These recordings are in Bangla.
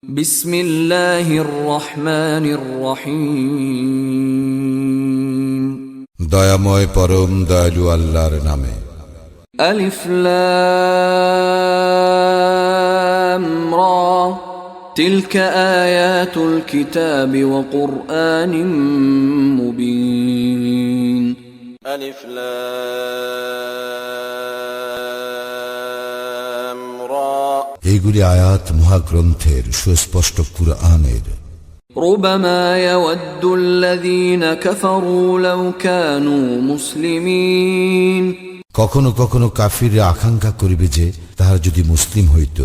বিসমিল্লাহির রহমানির রহিম। দয়াময় পরম দয়ালু আল্লাহর নামে। আলিফ লাম রা তিলকা আয়াতুল কিতাবি ওয়া কুরআনিম মুবিন। আলিফ লাম রা এইগুলি আয়াত মহাগ্রন্থের সুস্পষ্ট কুরআনের। ربما يود الذين كفروا لو كانوا مسلمين। কখনো কখনো কাফিররা আকাঙ্ক্ষা করিবে যে তাহারা যদি মুসলিম হইত।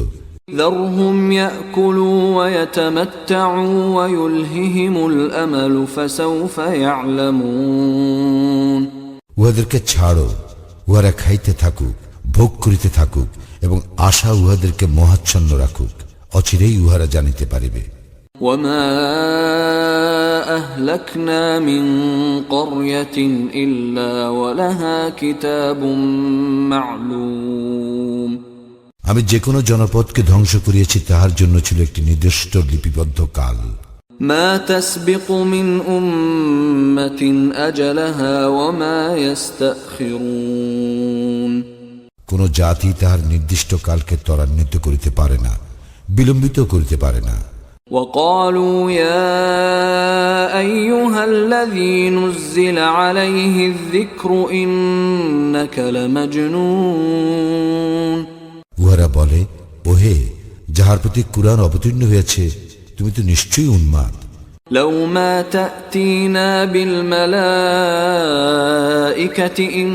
ذرهم يأكلوا ويتمتعوا ويلههم الأمل فسوف يعلمون। উহাদেরকে ছাড়ো, উহারা খাইতে থাকুক, ভোগ করিতে থাকুক এবং আশা উহাদেরকে মোহাচ্ছন্ন রাখুক, অচিরেই উহারা জানিতে পারিবে। وما أهلكنا من قرية إلا ولها كتاب معلوم। আমি যে কোনো জনপদকে ধ্বংস করিয়াছি তাহার জন্য ছিল একটি নির্দিষ্ট লিপিবদ্ধ কাল। ما تسبق من أمة أجلها وما يستأخرون। কোন জাতি তাহার নির্দিষ্ট কালকে ত্বরান্বিত করিতে পারে না, বিলম্বিত করিতে পারে না। وقالوا يا أيها الذي نزل عليه الذكر إنك لمجنون। উহারা বলে, ওহে যাহার প্রতি কুরআন অবতীর্ণ হয়েছে তুমি তো নিশ্চয়ই উন্মাদ। لو ما تأتينا بالملائكة إن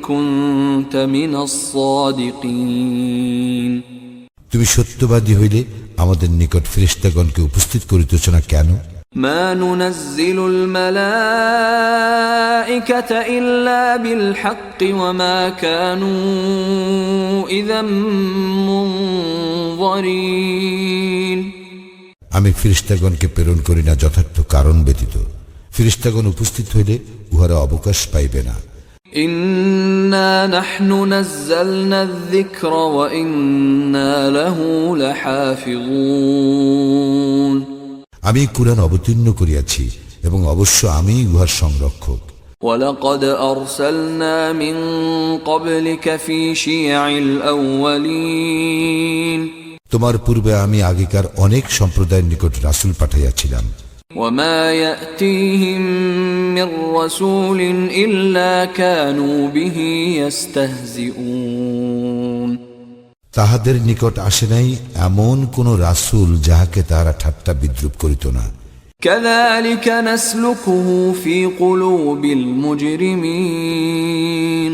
كنت من الصادقين। তুমি সত্যবাদী হইলে আমাদের নিকট ফেরেশতাগণকে উপস্থিত করিতেছ না কেন? ما ننزل الملائكة إلا بالحق وما كانوا إذا منظرين। আমি ফেরেশতাগণকে প্রেরণ করি না যথার্থ কারণ ব্যতীত। ফেরেশতাগণ উপস্থিত হইলে উহারা অবকাশ পাইবে না। إنا نحن نزلنا الذكر وإنا له لحافظون। আমি কুরআন অবতীর্ণ করিয়াছি এবং অবশ্য আমি উহার সংরক্ষক। ولقد أرسلنا من قبلك في شيع الأولين। তোমার পূর্বে আমি আগেকার অনেক সম্প্রদায়ের নিকট রাসূল পাঠাইয়াছিলাম। وما يأتيهم من رسول إلا كانوا به يستهزئون। তাহাদের নিকট আসে নাই এমন কোন রাসূল যাহাকে তাহারা ঠাট্টা বিদ্রূপ করিত না। كذلك نسلكه في قلوب المجرمين।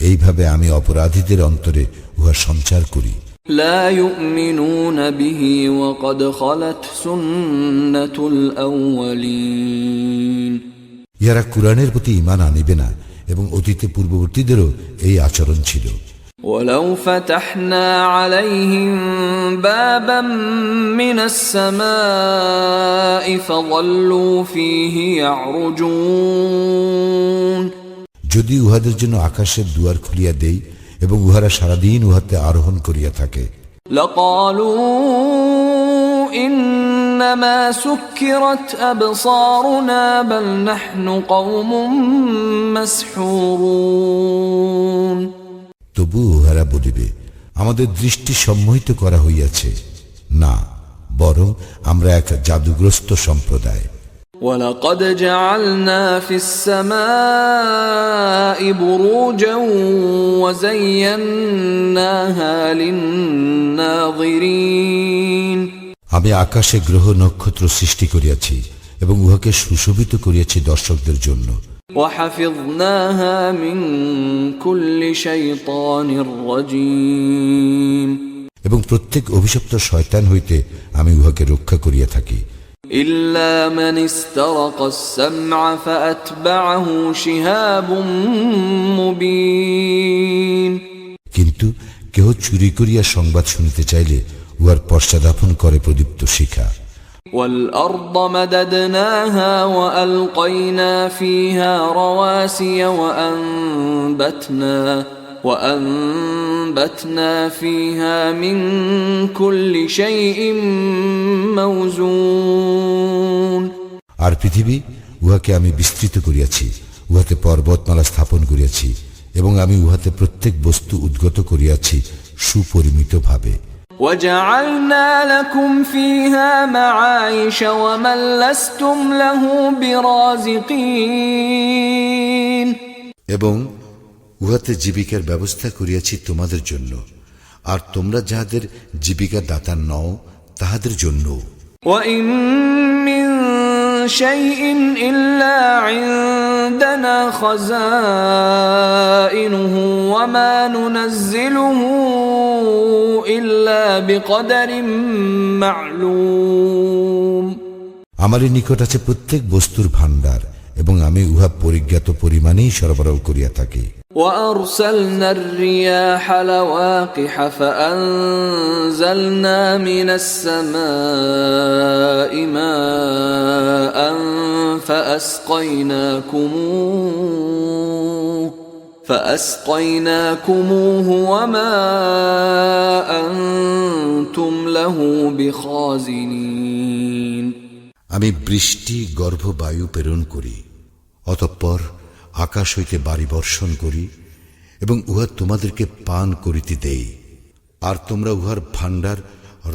এইভাবে আমি অপরাধীদের অন্তরে উহা সঞ্চার করি। لا يؤمنون به وقد خلت سنة الأولين। ইহারা কুরআনের প্রতি ঈমান আনিবে না এবং অতীতে পূর্ববর্তীদেরও এই আচরণ ছিল। ولو فتحنا عليهم بابا من السماء فظلوا فيه يعرجون। যদি উহাদের জন্য আকাশের দুয়ার খুলিয়া দেই এবং উহারা সারাদিন উহাতে আরোহণ করিয়া থাকে, لقالوا إنما سكرت أبصارنا بل نحن قوم مسحورون। তবু উহারা বলিবে, আমাদের দৃষ্টি সম্মোহিত করা হইয়াছে, না বরং আমরা এক জাদুগ্রস্ত সম্প্রদায়। ولقد جعلنا في السماء بروجا وزيناها للناظرين। আমি আকাশে গ্রহ নক্ষত্র সৃষ্টি করিয়াছি এবং উহাকে সুশোভিত করিয়াছি দর্শকদের জন্য। وحفظناها من كل شيطان رجيم। এবং প্রত্যেক অভিশপ্ত শয়তান হইতে আমি উহাকে রক্ষা করিয়া থাকি। إلا من استرق السمع فأتبعه شهاب مبين। কিন্তু কেহ চুরি করিয়া সংবাদ শুনিতে চাইলে উহার পশ্চাদাপন করে প্রদীপ্ত শিখা। والأرض مددناها وألقينا فيها رواسي وأنبتنا فيها من كل شيء موزون আর পৃথিবী উহাকে আমি বিস্তৃত করিয়াছি, উহাতে পর্বতমালা স্থাপন করিয়াছি, এবং আমি উহাতে প্রত্যেক বস্তু উদ্গত করিয়াছি সুপরিমিত ভাবে। وجعلنا لكم فيها معايش ومن لستم له برازقين এবং উহাতে জীবিকার ব্যবস্থা করিয়াছি তোমাদের জন্য, আর তোমরা যাহাদের জীবিকা দাতা নও তাহাদের জন্য। وإن من شيء إلا عندنا خزائنه وما ننزله إلا بقدر معلوم আমারই নিকট আছে প্রত্যেক বস্তুর ভাণ্ডার, এবং আমি উহা পরিজ্ঞাত পরিমাণেই সরবরাহ করিয়া থাকি। وأرسلنا الرياح لواقح فأنزلنا من السماء ماء فأسقيناكموه وما أنتم له بخازنين আমি বৃষ্টি গর্ভবায়ু প্রেরণ করি, অতঃপর আকাশ হইতে বাড়ি বর্ষণ করি, এবং উহা তোমাদেরকে পান করিতে দেই, আর তোমরা উহার ভাণ্ডার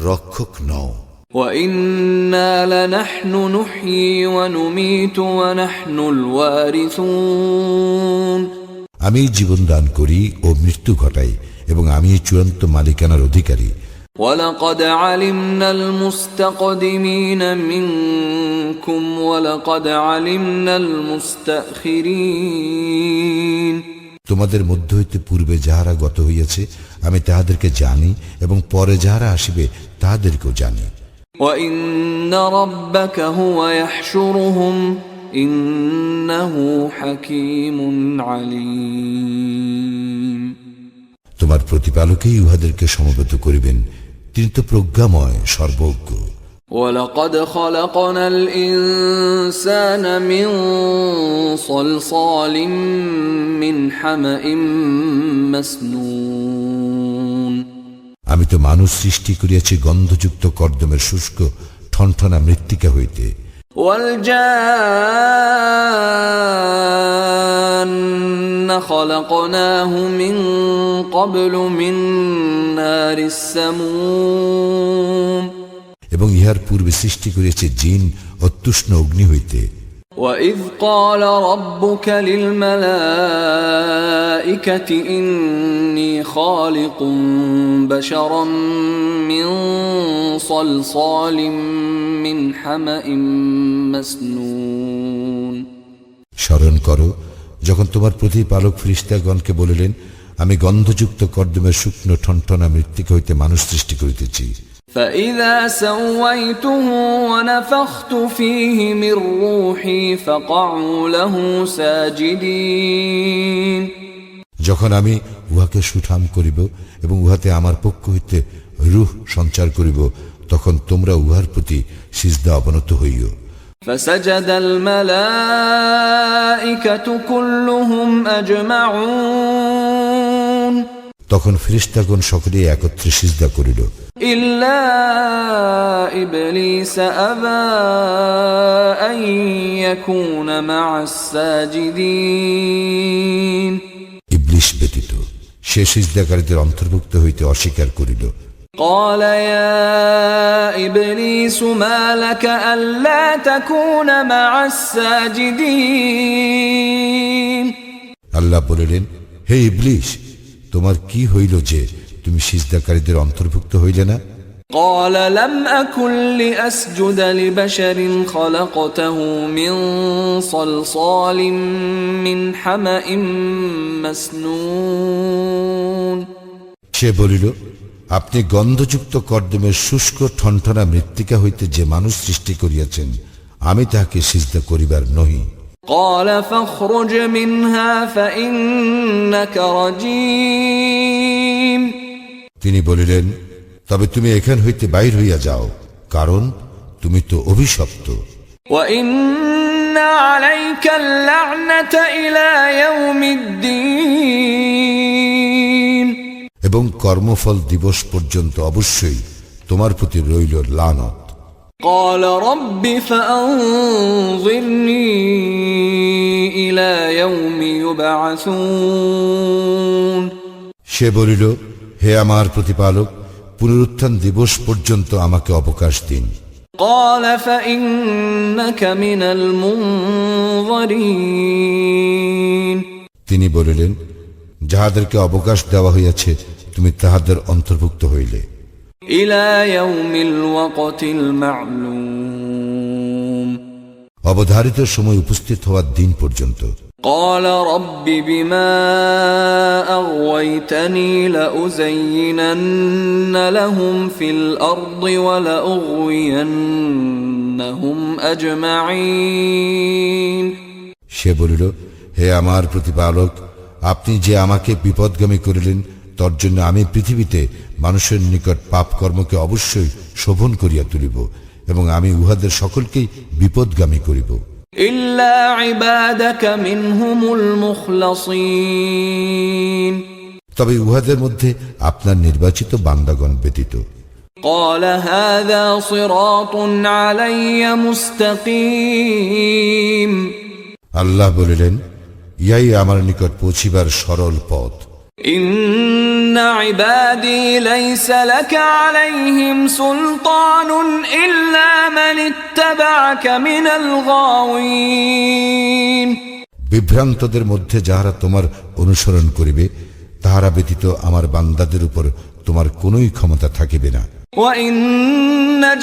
রক্ষক নও। وَإِنَّا لَنَحْنُ نُحْيِي وَنُمِيتُ وَنَحْنُ الْوَارِثُونَ আমি জীবন দান করি ও মৃত্যু ঘটাই, এবং আমি চূড়ান্ত মালিকানার অধিকারী। وَلَقَدْ عَلِمْنَا الْمُسْتَقْدِمِينَ مِنكُمْ وَلَقَدْ عَلِمْنَا الْمُسْتَأْخِرِينَ তোমাদের মধ্য হইতে পূর্বে যাহারা গত হইয়াছে আমি তাহাদেরকে জানি, এবং পরে যাহারা আসিবে তাহাদেরকেও জানি। وَإِنَّ رَبَّكَ هُوَ يَحْشُرُهُمْ إِنَّهُ حَكِيمٌ عَلِيمٌ তোমার প্রতিপালকেই উহাদেরকে সমবেত করিবেন, তিনি তো প্রজ্ঞাময় সর্বজ্ঞ। وَلَقَدْ خَلَقْنَا الْإِنسَانَ مِنْ صَلْصَالٍ مِّنْ حَمَإٍ مَسْنُونٍ আমি তো মানুষ সৃষ্টি করিয়াছি গন্ধযুক্ত কর্দমের শুষ্ক ঠনঠনা মৃত্তিকা হইতে। وَالْجَانَّ خَلَقْنَاهُ مِنْ قَبْلُ مِنْ نَارِ السَّمُومِ এবং ইহার পূর্বে সৃষ্টি করিয়াছে জিন অত্যুষ্ণ অগ্নি হইতে। وَإِذْ قَالَ رَبُّكَ لِلْمَلَائِكَةِ إِنِّي خَالِقٌ بَشَرًا مِّن صَلْصَالٍ مِّنْ حَمَإٍ مَسْنُونٍ স্মরণ করো যখন তোমার প্রতিপালক ফেরেশতাগণকে বলিলেন, আমি গন্ধযুক্ত কর্দমের শুকনো ঠনঠনা মৃত্তিকা হইতে মানুষ সৃষ্টি করিতেছি। فَإِذَا سَوَّيْتُهُ وَنَفَخْتُ فِيهِ مِنْ رُوحِي فَقَعُوا لَهُ سَاجِدِينَ যখন আমি উহাকে সুঠাম করিব এবং উহাতে আমার পক্ষ হইতে রূহ সঞ্চার করিব, তখন তোমরা উহার প্রতি সিজদা অবনত হইও। فَسَجَدَ الْمَلَائِكَةُ كُلُّهُمْ أَجْمَعُونَ তখন ফেরেশতাগণ সকলেই একত্রে সিজদা করিল, إِلَّا إِبْلِيسَ أَبَى أَن يَكُونَ مَعَ السَّاجِدِينَ ইবলিস ব্যতীত, সে সিজদাকারীদের অন্তর্ভুক্ত হইতে অস্বীকার করিল। قال يا إبليس ما لك ألا تكون مع الساجدين আল্লাহ বলিলেন, হে ইবলিস, তোমার কি হইল যে তুমি সিজদাকারীদের অন্তর্ভুক্ত হইলে না? قال لم أكن لأسجد لبشر خلقته من صلصال من حمأ مسنون সে বলিল, আপনি গন্ধযুক্ত কর্দমের শুষ্ক ঠনঠনা মৃত্তিকা হইতে যে মানুষ সৃষ্টি করিয়াছেন, আমি তাহাকে সিজদা করিবার নহি। قال فاخرج منها فإنك رجيم তিনি বলিলেন, তবে তুমি এখান হইতে বাইর হইয়া যাও, কারণ তুমি তো অভিশপ্ত। وإن عليك اللعنة إلى يوم الدين এবং কর্মফল দিবস পর্যন্ত অবশ্যই তোমার প্রতি রইল লানত। قال رب فأنظرني إلى يوم يبعثون সে বলিল, হে আমার প্রতিপালক, পুনরুত্থান দিবস পর্যন্ত আমাকে অবকাশ দিন। قال فإنك من المنظرين তিনি বলিলেন, যাহাদেরকে অবকাশ দেওয়া হইয়াছে তুমি তাহাদের অন্তর্ভুক্ত হইলে إلى يوم الوقت المعلوم অবধারিত সময় উপস্থিত হওয়ার দিন পর্যন্ত। قال رب بما أغويتني لأزينن لهم في الأرض ولأغوينهم أجمعين সে বলিল, হে আমার প্রতিপালক, আপনি যে আমাকে বিপদগামী করিলেন, তর জন্য আমি পৃথিবীতে মানুষের নিকট পাপ কর্মকে অবশ্যই শোভন করিয়া তুলিব এবং আমি উহাদের সকলকেই বিপদগামী করিব। إلا عبادك منهم المخلصين তবে উহাদের মধ্যে আপনার নির্বাচিত বান্দাগণ ব্যতীত। قال هذا صراط علي مستقيم আল্লাহ বলিলেন, ইহাই আমার নিকট পৌঁছিবার সরল পথ। إن عبادي ليس لك عليهم سلطان إلا من اتبعك من الغاوين বিভ্রান্তদের মধ্যে যাহারা তোমার অনুসরণ করিবে, তাহারা ব্যতীত আমার বান্দাদের উপর তোমার কোনই ক্ষমতা থাকিবে না। وإن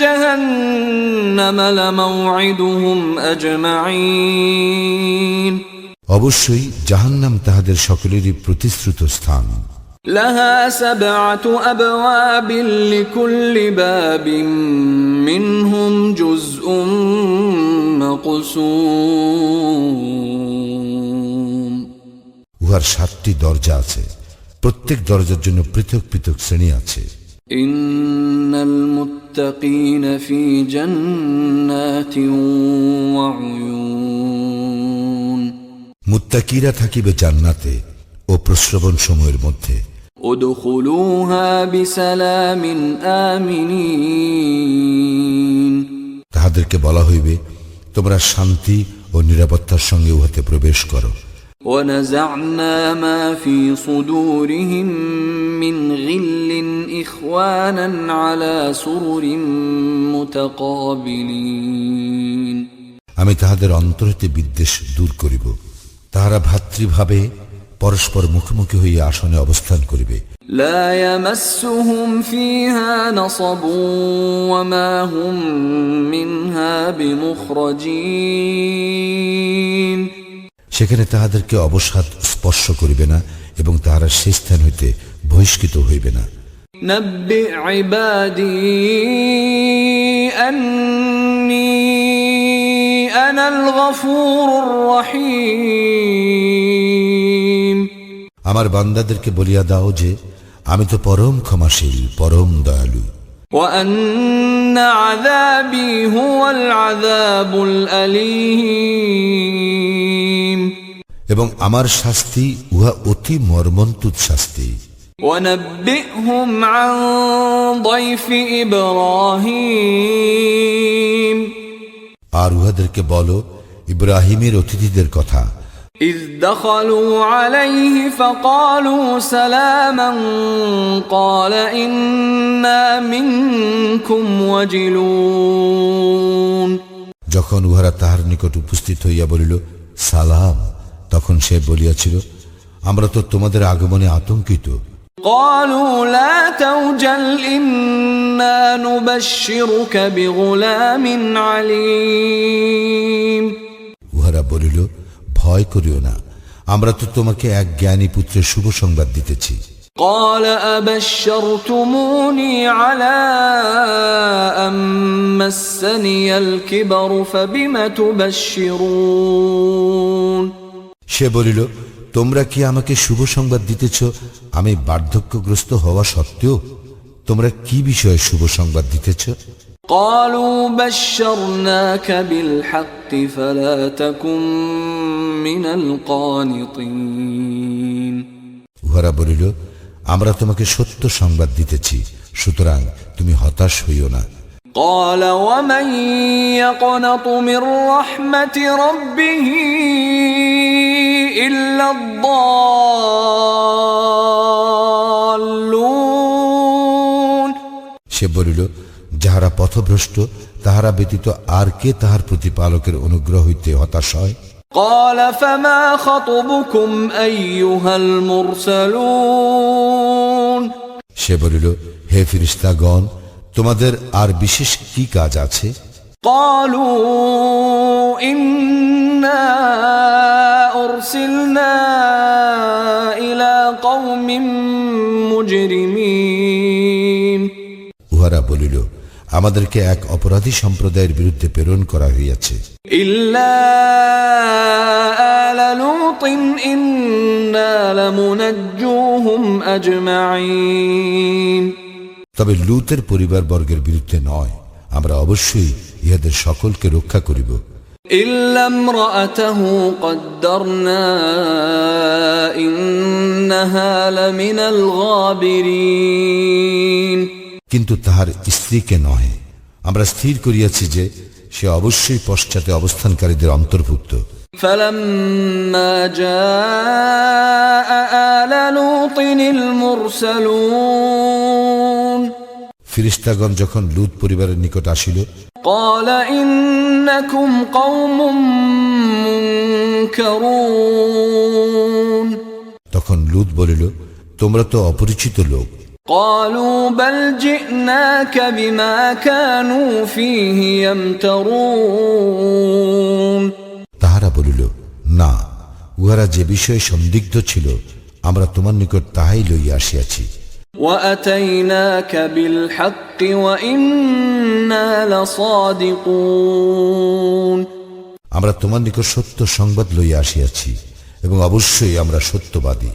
جهنم لموعدهم أجمعين অবশ্যই জাহান্নাম তাহাদের সকলেরই প্রতিশ্রুত স্থান। لها 7 أبواب لكل باب منهم جزء مقسوم উহার 7টি দরজা আছে, প্রত্যেক দরজার জন্য পৃথক পৃথক শ্রেণী আছে। إن المتقين في جنات وعيون মুত্তাকিরা থাকিবে জান্নাতে ও প্রস্রবণ সমূহের মধ্যে। ادخلوها بسلام آمنين তাহাদেরকে বলা হইবে, তোমরা শান্তি ও নিরাপত্তার সঙ্গে উহাতে প্রবেশ করো। ونزعنا ما في صدورهم من غل إخوانا على سرر متقابلين আমি তাহাদের অন্তর হইতে বিদ্বেষ দূর করিব, তাহারা ভ্রাতৃভাবে পরস্পর মুখোমুখি হইয়া আসনে অবস্থান করিবে। لا يمسهم فيها نصب وما هم منها بمخرجين সেখানে তাহাদেরকে অবসাদ স্পর্শ করিবে না এবং তাহারা সে স্থান হইতে বহিষ্কৃত হইবে না। نبئ عبادي أني أنا الغفور الرحيم আমার বান্দাদেরকে বলিয়া দাও যে আমি তো পরম ক্ষমাশীল, পরম দয়ালু। وأن عذابي هو العذاب الأليم এবং আমার শাস্তি উহা অতি মর্মন্তুদ শাস্তি। ونبئهم عن ضيف إبراهيم আর উহাদেরকে বলো ইব্রাহিমের অতিথিদের কথা। إذ دخلوا عليه فقالوا سلاما قال إنا منكم وجلون যখন উহারা তাহার নিকট উপস্থিত হইয়া বলিল সালাম, তখন সে বলিয়াছিল, আমরা তো তোমাদের আগমনে আতঙ্কিত। قالوا لا توجل إنا نبشرك بغلام عليم উহারা বলিল, ভয় করিও না, আমরা তো তোমাকে এক জ্ঞানী পুত্রের শুভ সংবাদ দিতেছি। قال أبشرتموني على أن مسني الكبر فبم تبشرون সে বলিল, তোমরা কি আমাকে শুভ সংবাদ দিতেছ আমি বার্ধক্যগ্রস্ত হওয়া সত্ত্বেও? তোমরা কি বিষয়ে শুভ সংবাদ দিতেছ? قالوا بشرناك بالحق فلا تكن من القانطين উহারা বলিল, আমরা তোমাকে সত্য সংবাদ দিতেছি, সুতরাং তুমি হতাশ হইও না। قال ومن يقنط من رحمة ربه إلا الضالون সে বলিল, যাহারা পথভ্রষ্ট তাহারা ব্যতীত আর কে তাহার প্রতিপালকের অনুগ্রহ হইতে হতাশ হয়? قال فما خطبكم أيها المرسلون সে বলিল, হে ফেরেশতাগণ, তোমাদের আর বিশেষ কি কাজ আছে? قالوا إنا أرسلنا إلى قوم مجرمين উহারা বলিল, আমাদেরকে এক অপরাধী সম্প্রদায়ের বিরুদ্ধে প্রেরণ করা হইয়াছে। إلا آل لوط إنا لمنجوهم أجمعين তবে লূতের পরিবার বর্গের বিরুদ্ধে নয়, আমরা অবশ্যই ইহাদের সকলকে রক্ষা করিব। إلا امرأته قدرنا إنها لمن الغابرين কিন্তু তাহার স্ত্রীকে নহে, আমরা স্থির করিয়াছি যে সে অবশ্যই পশ্চাতে অবস্থানকারীদের অন্তর্ভুক্ত। فلما جاء آل لوط المرسلون ফেরেশতাগণ যখন লূত পরিবারের নিকট আসিল, قال إنكم قوم منكرون তখন লূত বলিল, তোমরা তো অপরিচিত লোক। قالوا بل جئناك بما كانوا فيه يمترون তাহারা বলিল, না, উহারা যে বিষয়ে সন্দিগ্ধ ছিল আমরা তোমার নিকট তাহাই লইয়া আসিয়াছি। وأتيناك بالحق وإنا لصادقون আমরা তোমার নিকট সত্য সংবাদ লইয়া আসিয়াছি এবং অবশ্যই আমরা সত্যবাদী।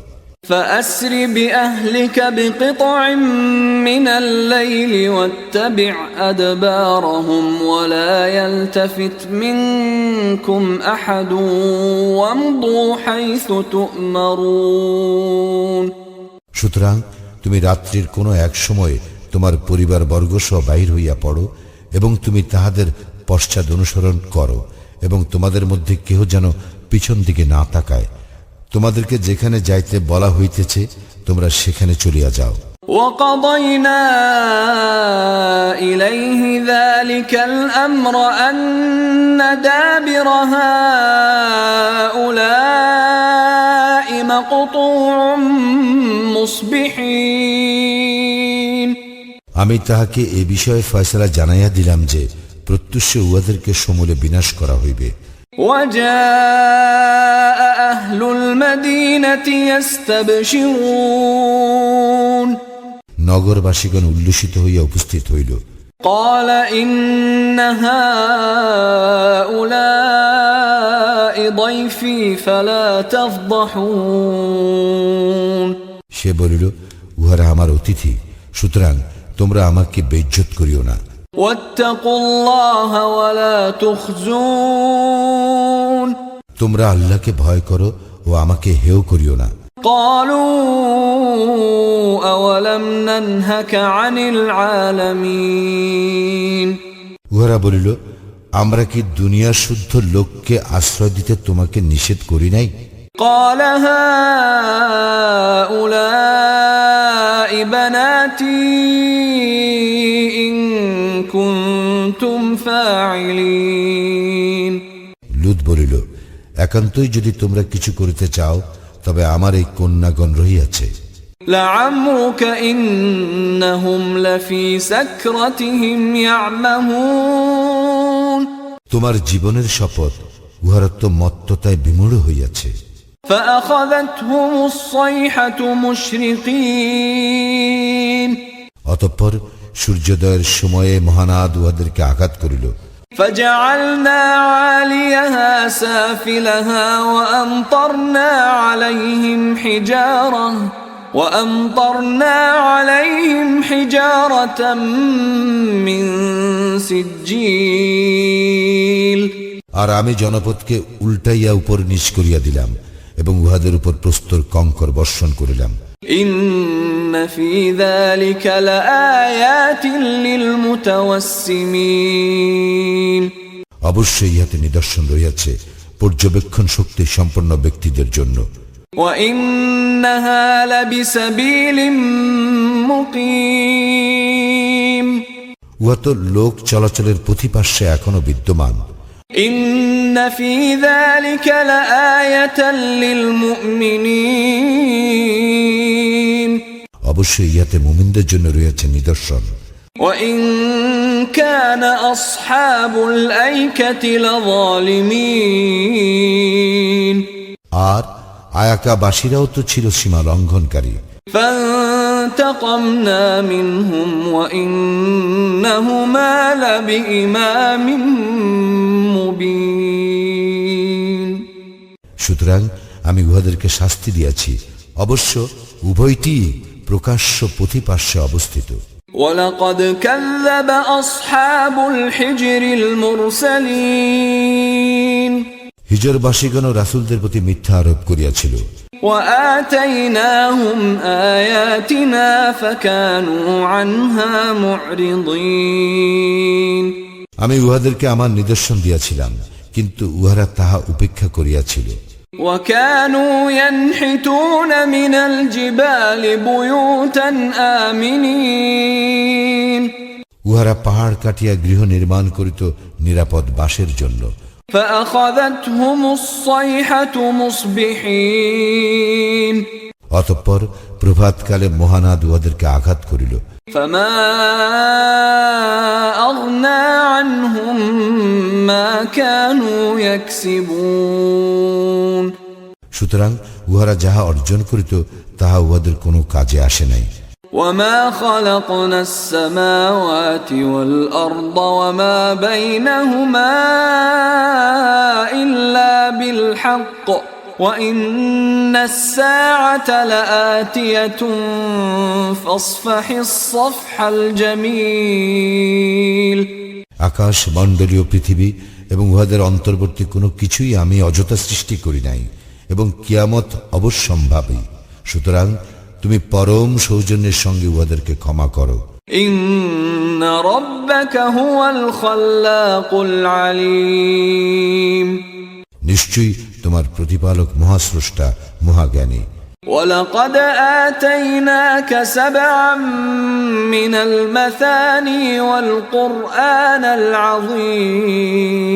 فأسر بأهلك بقطع من الليل واتبع أدبارهم ولا يلتفت منكم أحد وامضوا حيث تؤمرون সুতরাং তুমি রাত্রির কোনো এক সময়ে তোমার পরিবার বর্গ সহ বাহির হইয়া পড়ো এবং তুমি তাহাদের পশ্চাৎ অনুসরণ করো এবং তোমাদের মধ্যে কেহ যেন পিছন দিকে না তাকায়। তোমাদেরকে যেখানে যাইতে বলা হইতেছে তোমরা সেখানে চলিয়া যাও। وقضينا إليه ذلك الأمر أن دابر هؤلاء مقطوع مصبحين আমি তাহাকে এ বিষয়ে ফয়সালা জানাইয়া দিলাম যে প্রত্যুষ উহাদেরকে সমূলে বিনাশ করা হইবে। وجاء أهل المدينة يستبشرون নগরবাসীগণ উল্লসিত হইয়া উপস্থিত হইল। قال إن هؤلاء ضيفي فلا تفضحون সে বলিল, উহারা আমার অতিথি, সুতরাং তোমরা আমাকে বেইজ্জত করিও না। واتقوا الله ولا تخزون তোমরা আল্লাহকে ভয় করো ও আমাকে হেয় করিও না। قالوا أولم ننهك عن العالمين উহারা বলিল, আমরা কি দুনিয়ার শুদ্ধ লোককে আশ্রয় দিতে তোমাকে নিষেধ করি নাই? قال هؤلاء بناتي إن كنتم فاعلين লূত বলিল, একান্তই যদি তোমরা কিছু করিতে চাও তবে আমার এই কন্যাগণ রহিয়াছে। لعمرك إنهم لفي سكرتهم يعمهون তোমার জীবনের শপথ, উহারা তো মত্ততায় বিমূঢ় হইয়াছে। فأخذتهم الصيحة مشرقين অতঃপর সূর্যোদয়ের সময়ে মহানাদ উহাদেরকে আঘাত করিল। فجعلنا عاليها سافلها وأمطرنا عليهم حجارة من سجيل আর আমি জনপদকে উল্টাইয়া উপর নিচ করিয়া দিলাম এবং উহাদের উপর প্রস্তর কঙ্কর বর্ষণ করিলাম। إن في ذلك لآيات للمتوسمين অবশ্যই ইহাতে নিদর্শন রহিয়াছে পর্যবেক্ষণ শক্তি সম্পন্ন ব্যক্তিদের জন্য। وإنها لبسبيل مقيم উহা তো লোক চলাচলের পথিপার্শ্বে এখনো বিদ্যমান। إن في ذلك لآية للمؤمنين অবশ্যই ইহাতে মুমিনদের জন্য রয়েছে নিদর্শন। وإن كان أصحاب الأيكة لظالمين আর আয়াকাবাসীরাও তো ছিল সীমা লঙ্ঘনকারী। فانتقمنا منهم وإنهما لبإمام مبين সুতরাং আমি উহাদেরকে শাস্তি দিয়াছি, অবশ্য উভয়টি প্রকাশ্য পথিপার্শ্বে অবস্থিত। ولقد كذب أصحاب الحجر المرسلين হিজরবাসীগণ রাসূলদের প্রতি মিথ্যা আরোপ করিয়াছিল। وآتيناهم آياتنا فكانوا عنها معرضين আমি উহাদেরকে আমার নিদর্শন দিয়াছিলাম, কিন্তু উহারা তাহা উপেক্ষা করিয়াছিল। وكانوا ينحتون من الجبال بيوتا آمنين উহারা পাহাড় কাটিয়া গৃহ নির্মাণ করিত নিরাপদ বাসের জন্য। فأخذتهم الصيحة مصبحين অতঃপর প্রভাতকালে মহানাদ উহাদেরকে আঘাত করিল। فما أغنى عنهم ما كانوا يكسبون সুতরাং উহারা যাহা অর্জন করিত তাহা উহাদের কোনো কাজে আসে নাই। وما خلقنا السماوات والأرض وما بينهما إلا بالحق وإن الساعة لآتية فاصفح الصفح الجميل আকাশ মণ্ডলীয় পৃথিবী এবং উহাদের অন্তর্বর্তী কোনো কিছুই আমি অযথা সৃষ্টি করি নাই, এবং কিয়ামত অবশ্যম্ভাবী। সুতরাং তুমি পরম সৌজন্যের সঙ্গে উহাদেরকে ক্ষমা করো। إن ربك هو الخلاق العليم নিশ্চয়ই তোমার প্রতিপালক মহাস্রষ্টা মহাজ্ঞানী। ولقد آتيناك سبعا من المثاني والقرآن العظيم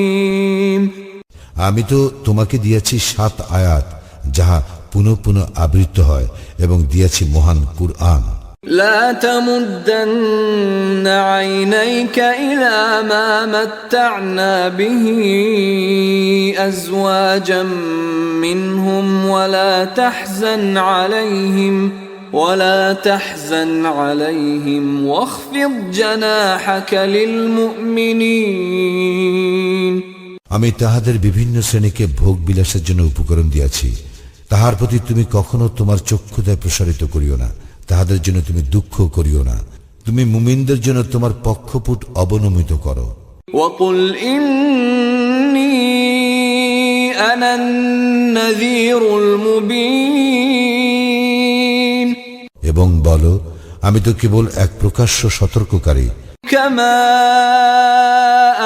আমি তো তোমাকে দিয়েছি 7 আয়াত, যাহা পুনঃ পুনঃ আবৃত্ত হয়, এবং দিয়েছি মহান কুরআন। لا تمدن عينيك إلى ما متعنا به أزواجا منهم ولا تحزن عليهم واخفض جناحك للمؤمنين আমি তাহাদের বিভিন্ন শ্রেণীকে ভোগ বিলাসের জন্য উপকরণ দিয়াছি, তাহার প্রতি তুমি কখনো তোমার চক্ষুদয় প্রসারিত করিও না, তাহাদের জন্য তুমি দুঃখ করিও না। তুমি মুমিনদের জন্য তোমার পক্ষপুট অবনমিত করো। وقل إني أنا النذير المبين এবং বলো, আমি তো কেবল এক প্রকাশ্য সতর্ককারী। كما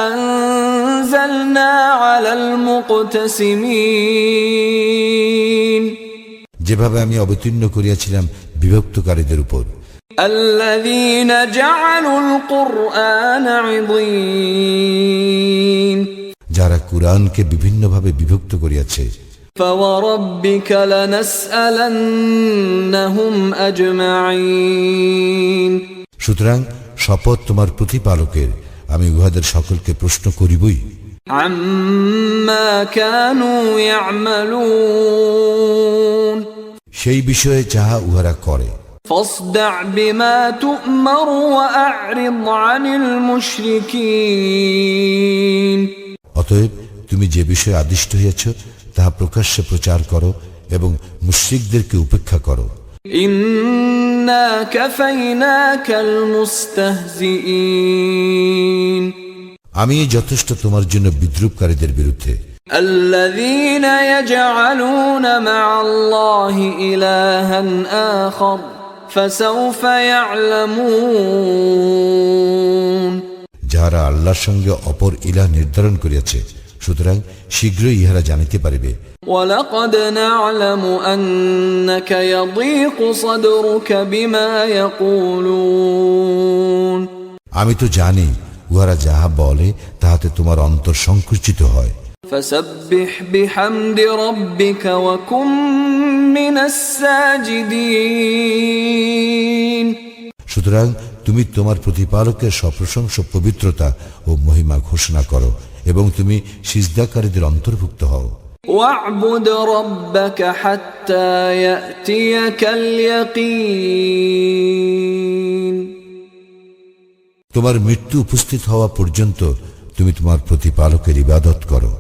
أنزلنا على المقتسمين যেভাবে আমি অবতীর্ণ করিয়াছিলাম বিভক্তকারীদের উপর। الذين جعلوا القرآن عضين যারা কুরআনকে বিভিন্নভাবে বিভক্ত করিয়াছে। فوربك لنسألنهم أجمعين সুতরাং শপথ তোমার প্রতিপালকের, আমি উহাদের সকলকে প্রশ্ন করিবই। عما كانوا يعملون সেই বিষয়ে যাহা উহারা করে। فاصدع بما تؤمر وأعرض عن المشركين অতএব তুমি যে বিষয়ে আদিষ্ট হইয়াছ তাহা প্রকাশ্যে প্রচার করো এবং মুশরিকদেরকে উপেক্ষা করো। إنا كفيناك المستهزئين আমি যথেষ্ট তোমার জন্য বিদ্রুপকারীদের বিরুদ্ধে। الذين يجعلون مع الله إلها آخر فسوف يعلمون যারা আল্লাহর সঙ্গে অপর ইলাহ নির্ধারণ করিয়াছে সুতরাং শীঘ্রই ইহারা জানিতে পারিবে। ولقد نعلم أنك يضيق صدرك بما يقولون আমি তো জানি উহারা যাহা বলে তাহাতে তোমার অন্তর সংকুচিত হয়। فسبح بحمد ربك وكن من الساجدين সুতরাং তুমি তোমার প্রতিপালকের সপ্রশংস পবিত্রতা ও মহিমা ঘোষণা করো এবং তুমি সিজদাকারীদের অন্তর্ভুক্ত হও। واعبد ربك حتى يأتيك اليقين তোমার মৃত্যু উপস্থিত হওয়া পর্যন্ত তুমি তোমার প্রতিপালকের ইবাদত করো।